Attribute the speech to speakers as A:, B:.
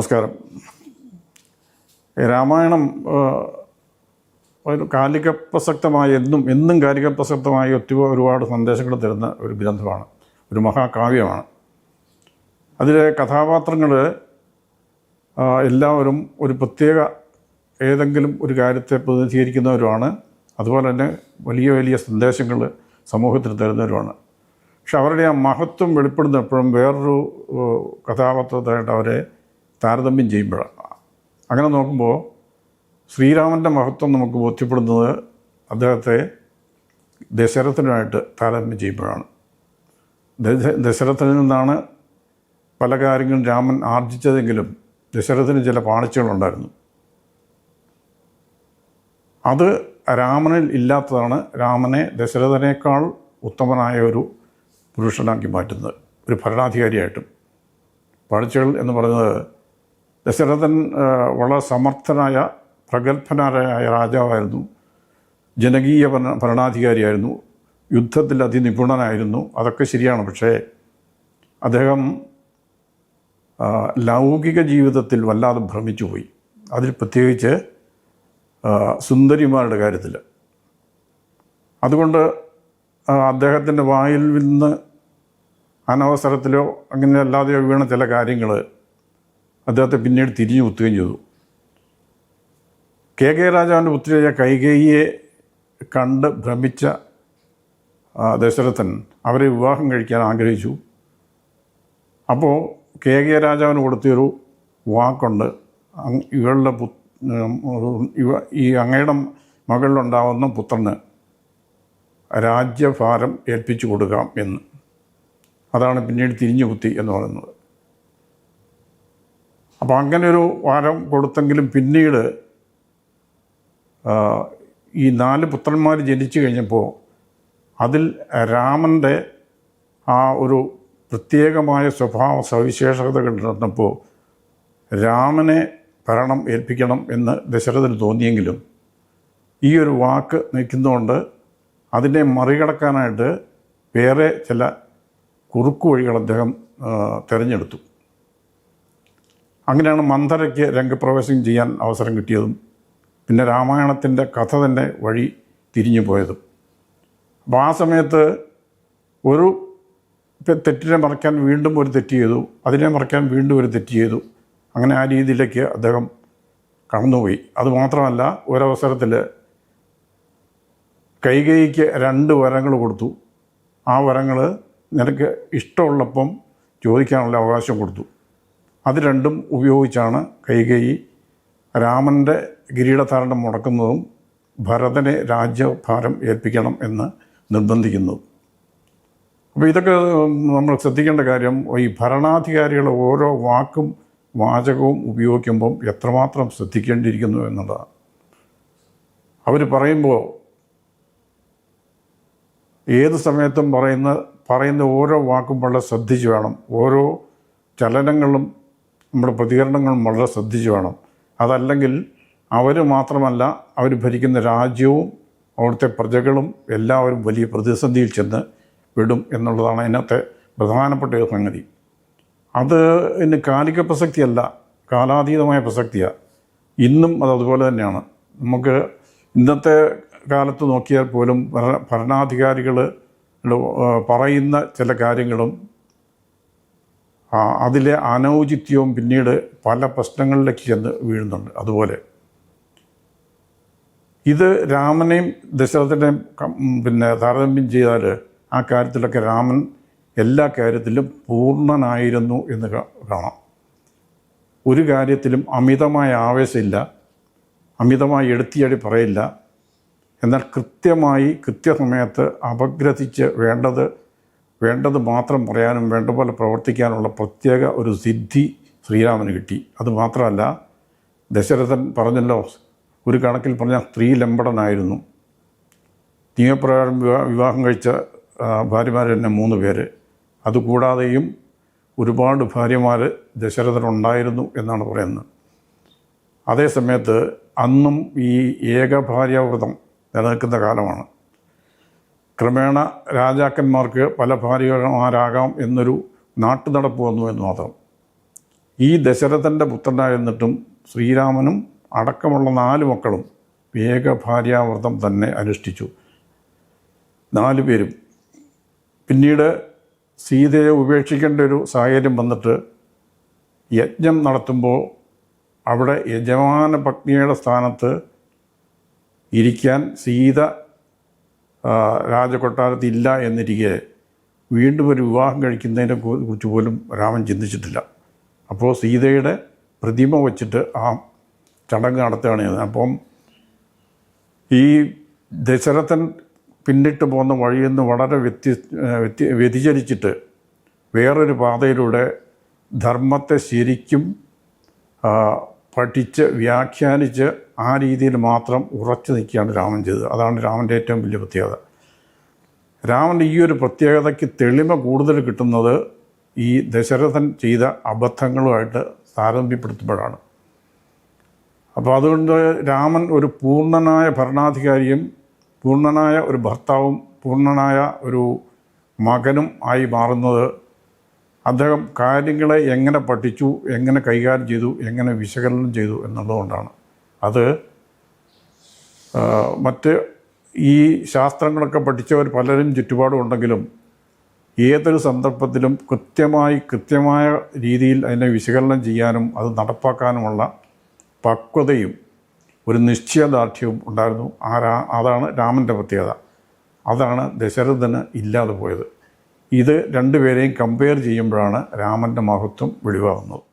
A: നമസ്കാരം. രാമായണം ഒരു കാലിക പ്രസക്തമായ എന്നും കാലിക പ്രസക്തമായ ഒരുപാട് സന്ദേശങ്ങൾ തരുന്ന ഒരു ഗ്രന്ഥമാണ്, ഒരു മഹാകാവ്യമാണ്. അതിലെ കഥാപാത്രങ്ങൾ എല്ലാവരും ഒരു പ്രത്യേക ഏതെങ്കിലും ഒരു കാര്യത്തെ പ്രതിനിധീകരിക്കുന്നവരുമാണ്. അതുപോലെ തന്നെ വലിയ വലിയ സന്ദേശങ്ങൾ സമൂഹത്തിന് തരുന്നവരുമാണ്. പക്ഷെ അവരുടെ ആ മഹത്വം വെളിപ്പെടുന്ന എപ്പോഴും വേറൊരു കഥാപാത്രത്തായിട്ട് അവരെ താരതമ്യം ചെയ്യുമ്പോഴാണ്. അങ്ങനെ നോക്കുമ്പോൾ ശ്രീരാമൻ്റെ മഹത്വം നമുക്ക് ബോധ്യപ്പെടുന്നത് അദ്ദേഹത്തെ ദശരഥനുമായിട്ട് താരതമ്യം ചെയ്യുമ്പോഴാണ്. ദശരഥനിൽ നിന്നാണ് പല കാര്യങ്ങളും രാമൻ ആർജിച്ചതെങ്കിലും ദശരഥന് ചില പാളിച്ചകളുണ്ടായിരുന്നു. അത് രാമനിൽ ഇല്ലാത്തതാണ് രാമനെ ദശരഥനേക്കാൾ ഉത്തമനായ ഒരു പുരുഷനാക്കി മാറ്റുന്നത്, ഒരു ഭരണാധികാരിയായിട്ടും. പാളിച്ചകൾ എന്ന് പറയുന്നത് ദശരഥൻ വളരെ സമർത്ഥനായ പ്രഗത്ഭനായ രാജാവായിരുന്നു, ജനകീയ ഭരണാധികാരിയായിരുന്നു, യുദ്ധത്തിൽ അതിനിപുണനായിരുന്നു. അതൊക്കെ ശരിയാണ്. പക്ഷേ അദ്ദേഹം ലൗകിക ജീവിതത്തിൽ വല്ലാതെ ഭ്രമിച്ചു പോയി. അതിൽ പ്രത്യേകിച്ച് സുന്ദരിമാരുടെ കാര്യത്തിൽ. അതുകൊണ്ട് അദ്ദേഹത്തിൻ്റെ വായിൽ നിന്ന് അനവസരത്തിലോ അങ്ങനെ അല്ലാതെയോ വീണ ചില കാര്യങ്ങൾ അദ്ദേഹത്തെ പിന്നീട് തിരിഞ്ഞു കുത്തുകയും ചെയ്തു. കെ രാജാവിൻ്റെ പുത്രിയായ കൈകേയിയെ കണ്ട് ഭ്രമിച്ച ദശരഥൻ അവരെ വിവാഹം കഴിക്കാൻ ആഗ്രഹിച്ചു. അപ്പോൾ കെ രാജാവിന് കൊടുത്തൊരു വാക്കുണ്ട്, ഇവളുടെ ഈ അങ്ങയുടെ മകളിലുണ്ടാവുന്ന പുത്രന് രാജ്യഭാരം ഏൽപ്പിച്ചു കൊടുക്കാം എന്ന്. അതാണ് പിന്നീട് തിരിഞ്ഞു കുത്തി എന്ന് പറയുന്നത്. അപ്പോൾ അങ്ങനെ ഒരു വാരം കൊടുത്തെങ്കിലും പിന്നീട് ഈ 4 പുത്രന്മാർ ജനിച്ചു കഴിഞ്ഞപ്പോൾ അതിൽ രാമൻ്റെ ആ ഒരു പ്രത്യേകമായ സ്വഭാവ സവിശേഷതകൾ കണ്ടിരുന്നപ്പോൾ രാമനെ ഭരണം ഏൽപ്പിക്കണം എന്ന് ദശരഥന് തോന്നിയെങ്കിലും ഈ ഒരു വാക്ക് നിൽക്കുന്നതുകൊണ്ട് അതിനെ മറികടക്കാനായിട്ട് വേറെ ചില കുറുക്കു വഴികൾ അദ്ദേഹം തിരഞ്ഞെടുത്തു. അങ്ങനെയാണ് മന്ഥരയ്ക്ക് രംഗപ്രവേശം ചെയ്യാൻ അവസരം കിട്ടിയതും പിന്നെ രാമായണത്തിൻ്റെ കഥ തന്നെ വഴി തിരിഞ്ഞു പോയതും. അപ്പോൾ ആ സമയത്ത് ഒരു തെറ്റിനെ മറയ്ക്കാൻ വീണ്ടും ഒരു തെറ്റ് ചെയ്തു, അതിനെ മറയ്ക്കാൻ വീണ്ടും ഒരു തെറ്റ് ചെയ്തു. അങ്ങനെ ആ രീതിയിലേക്ക് അദ്ദേഹം കടന്നുപോയി. അതുമാത്രമല്ല, ഒരവസരത്തിൽ കൈകേയിക്ക് 2 വരങ്ങൾ കൊടുത്തു. ആ വരങ്ങൾ നിനക്ക് ഇഷ്ടമുള്ളപ്പം ചോദിക്കാനുള്ള അവകാശം കൊടുത്തു. അത് രണ്ടും ഉപയോഗിച്ചാണ് കൈകേയി രാമൻ്റെ കിരീടധാരണം മുടക്കുന്നതും ഭരതനെ രാജ്യഭാരം ഏൽപ്പിക്കണം എന്ന് നിർബന്ധിക്കുന്നതും. അപ്പോൾ ഇതൊക്കെ നമ്മൾ ശ്രദ്ധിക്കേണ്ട കാര്യം, ഈ ഭരണാധികാരികൾ ഓരോ വാക്കും വാചകവും ഉപയോഗിക്കുമ്പം എത്രമാത്രം ശ്രദ്ധിക്കേണ്ടിയിരിക്കുന്നു എന്നുള്ളതാണ്. അവർ പറയുമ്പോൾ ഏത് സമയത്തും പറയുന്ന ഓരോ വാക്കും വളരെ ശ്രദ്ധിച്ച് വേണം. ഓരോ ചലനങ്ങളും നമ്മുടെ പ്രതികരണങ്ങളും വളരെ ശ്രദ്ധിച്ച് വേണം. അതല്ലെങ്കിൽ അവർ മാത്രമല്ല, അവർ ഭരിക്കുന്ന രാജ്യവും അവിടുത്തെ പ്രജകളും എല്ലാവരും വലിയ പ്രതിസന്ധിയിൽ ചെന്ന് വിടും എന്നുള്ളതാണ് ഇതിനകത്തെ പ്രധാനപ്പെട്ട ഒരു സംഗതി. അത് ഇന്ന് കാലിക പ്രസക്തിയല്ല, കാലാതീതമായ പ്രസക്തിയാണ്. ഇന്നും അതതുപോലെ തന്നെയാണ്. നമുക്ക് ഇന്നത്തെ കാലത്ത് നോക്കിയാൽ പോലും ഭരണാധികാരികൾ പറയുന്ന ചില കാര്യങ്ങളും അതിലെ അനൗചിത്യവും പിന്നീട് പല പ്രശ്നങ്ങളിലേക്ക് ചെന്ന് വീഴുന്നുണ്ട്. അതുപോലെ ഇത് രാമനെയും ദശരഥനെയും താരതമ്യം ചെയ്താൽ ആ കാര്യത്തിലൊക്കെ രാമൻ എല്ലാ കാര്യത്തിലും പൂർണ്ണനായിരുന്നു എന്ന് കാണാം. ഒരു കാര്യത്തിലും അമിതമായ ആവേശമില്ല, അമിതമായി എടുത്തിയടി പറയില്ല. എന്നാൽ കൃത്യസമയത്ത് അപഗ്രഥിച്ച് വേണ്ടത് മാത്രം പറയാനും വേണ്ട പോലെ പ്രവർത്തിക്കാനുള്ള പ്രത്യേക ഒരു സിദ്ധി ശ്രീരാമന് കിട്ടി. അതുമാത്രമല്ല, ദശരഥൻ പറഞ്ഞല്ലോ, ഒരു കണക്കിൽ പറഞ്ഞാൽ സ്ത്രീലമ്പടനായിരുന്നു. നിയമപ്രകാരം വിവാഹം കഴിച്ച ഭാര്യമാർ തന്നെ 3 പേര്. അതുകൂടാതെയും ഒരുപാട് ഭാര്യമാർ ദശരഥനുണ്ടായിരുന്നു എന്നാണ് പറയുന്നത്. അതേസമയത്ത് അന്നും ഈ ഏകഭാര്യാവ്രതം നിലനിൽക്കുന്ന കാലമാണ്. ക്രമേണ രാജാക്കന്മാർക്ക് പല ഭാര്യമാരാകാം എന്നൊരു നാട്ടുനടപ്പ് വന്നു എന്ന് മാത്രം. ഈ ദശരഥൻ്റെ പുത്രനായിരുന്നിട്ടും ശ്രീരാമനും അടക്കമുള്ള 4 മക്കളും ഏകഭാര്യാവ്രതം തന്നെ അനുഷ്ഠിച്ചു. 4 പേരും. പിന്നീട് സീതയെ ഉപേക്ഷിക്കേണ്ട ഒരു സാഹചര്യം വന്നിട്ട് യജ്ഞം നടത്തുമ്പോൾ അവിടെ യജമാന പത്നിയുടെ സ്ഥാനത്ത് ഇരിക്കാൻ സീത രാജകൊട്ടാരത്തിൽ ഇല്ല എന്നിരിക്കെ വീണ്ടും ഒരു വിവാഹം കഴിക്കുന്നതിനെ കുറിച്ച് പോലും രാമൻ ചിന്തിച്ചിട്ടില്ല. അപ്പോൾ സീതയുടെ പ്രതിമ വച്ചിട്ട് ആ ചടങ്ങ് നടത്തുകയാണ് ചെയ്യുന്നത്. അപ്പം ഈ ദശരഥൻ പിന്നിട്ട് പോകുന്ന വഴിയിൽ നിന്ന് വളരെ വ്യതിചലിച്ചിട്ട് വേറൊരു പാതയിലൂടെ ധർമ്മത്തെ ശരിക്കും പഠിച്ച് വ്യാഖ്യാനിച്ച് ആ രീതിയിൽ മാത്രം ഉറച്ചു നിൽക്കുകയാണ് രാമൻ ചെയ്തത്. അതാണ് രാമൻ്റെ ഏറ്റവും വലിയ പ്രത്യേകത. രാമൻ്റെ ഈ ഒരു പ്രത്യേകതയ്ക്ക് തെളിമ കൂടുതൽ കിട്ടുന്നത് ഈ ദശരഥൻ ചെയ്ത അബദ്ധങ്ങളുമായിട്ട് താരതമ്യപ്പെടുത്തുമ്പോഴാണ്. അപ്പോൾ അതുകൊണ്ട് രാമൻ ഒരു പൂർണ്ണനായ ഭരണാധികാരിയും പൂർണ്ണനായ ഒരു ഭർത്താവും പൂർണ്ണനായ ഒരു മകനും ആയി മാറുന്നത് അദ്ദേഹം കാര്യങ്ങളെ എങ്ങനെ പഠിച്ചു, എങ്ങനെ കൈകാര്യം ചെയ്തു, എങ്ങനെ വിശകലനം ചെയ്തു എന്നുള്ളതുകൊണ്ടാണ്. അത് മറ്റ് ഈ ശാസ്ത്രങ്ങളൊക്കെ പഠിച്ചവർ പലരും ചുറ്റുപാടുമുണ്ടെങ്കിലും ഏതൊരു സന്ദർഭത്തിലും കൃത്യമായ രീതിയിൽ അതിനെ വിശകലനം ചെയ്യാനും അത് നടപ്പാക്കാനുമുള്ള പക്വതയും ഒരു നിശ്ചയദാർഢ്യവും ഉണ്ടായിരുന്നു. അതാണ് രാമൻ്റെ പ്രത്യേകത. അതാണ് ദശരഥന് ഇല്ലാതെ പോയത്. ഇത് രണ്ടുപേരെയും കമ്പയർ ചെയ്യുമ്പോഴാണ് രാമൻ്റെ മഹത്വം വെളിവാകുന്നത്.